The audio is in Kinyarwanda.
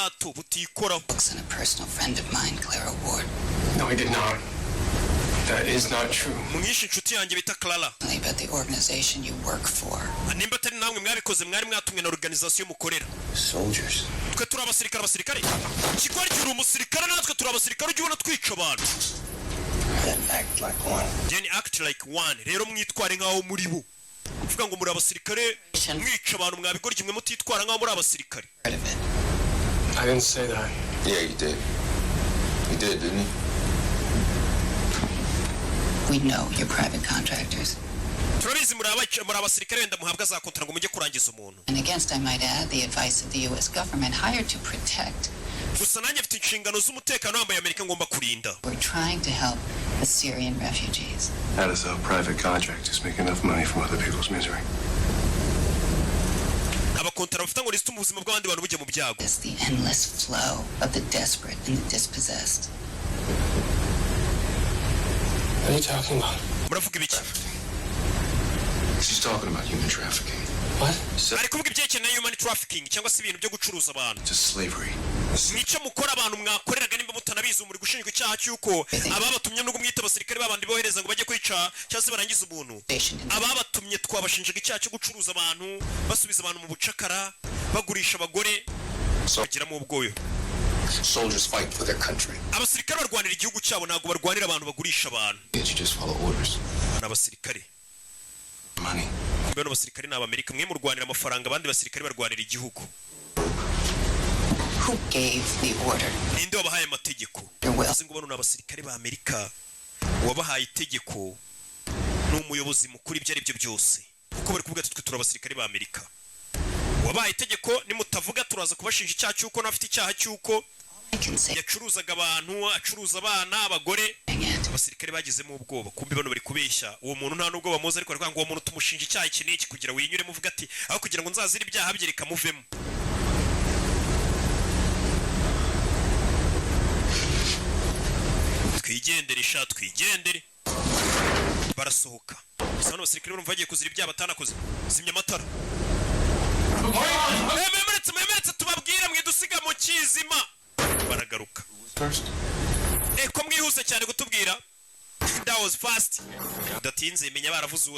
ubwato butikoraho. No, I did not. That is not true. Mwishe inshuti yanjye bita Clara. About the organization you work for. Nimba atari namwe mwabikoze mwari mwatumwe na organization mukorera. Soldiers. Twe turi abasirikare. Kigwari cyuri umusirikare natwe turi abasirikare ujye ubona twica abantu. Act like one. Then act like one. Rero mwitware nkaho muri bo. Uvuga ngo muri abasirikare mwica abantu mwabigora kimwe mutitwara nkaho muri abasirikare. I didn't say that. Yeah, you did. You did, didn't you? We know you're private contractors. Turabizi muri abasirikare wenda muhabwa za kontra ngo mujye kurangiza umuntu. And against, I might add, the advice of the US government hired to protect. Gusa nanjye mfite inshingano z'umutekano wambaye Amerika ngomba kurinda. We're trying to help the Syrian refugees. That is how private contractors make enough money from other people's misery. Abakontara bafite ngo risite ubuzima bw'abandi bantu bujye mu byago. It's the endless flow of the desperate and the dispossessed. What are you talking about? Muravuga ibiki? She's talking about human trafficking. What? Ari kuvuga ibyerekeye human trafficking cyangwa se ibintu byo gucuruza abantu. To slavery. Nico mukora abantu mwakoreraga nimba mutanabizi muri gushinjwa icyaha cyuko ababatumye n'ubwo mwita abasirikare babandi bohereza ngo bajye kwica cyangwa se barangiza umuntu. Ababatumye twabashinjaga icyaha cyo gucuruza abantu, basubiza abantu mu bucakara, bagurisha abagore, bagira mu ubwoyo. Soldiers fight for their country. Abasirikare barwanira igihugu cyabo ntago barwanira abantu bagurisha abantu. You just follow orders. Abasirikare. Money. Bano basirikare n'Amerika mwe mu rwanira amafaranga abandi basirikare barwanira igihugu. Who gave the order? Ninde wabahaye amategeko? Ngo bano n'abasirikare ba Amerika wabahaye itegeko n'umuyobozi mukuru ibyo ari byo byose. Kuko bari kuvuga twe turi abasirikare ba Amerika. Wabahaye itegeko nimutavuga turaza kubashinja icyaha cyuko nafite icyaha cyuko yacuruzaga abantu, acuruza abana, abagore. Abasirikare bagizemo ubwoba kumbi bano bari kubeshya uwo muntu nta nubwo bamuzi ariko ariko ngo uwo muntu tumushinja icyaha iki n'iki kugira winyure muvuga ati aho kugira ngo nzazira ibyaha byereka muvemo. Twigendere barasohoka. Gusa abasirikare barumva bagiye kuzira ibyaha batanakoze. Zimya amatara. Memeretse tubabwira mwidusiga mu kizima. Baragaruka. Ko mwihuse cyane kutubwira. That was fast. Datinze menya baravuze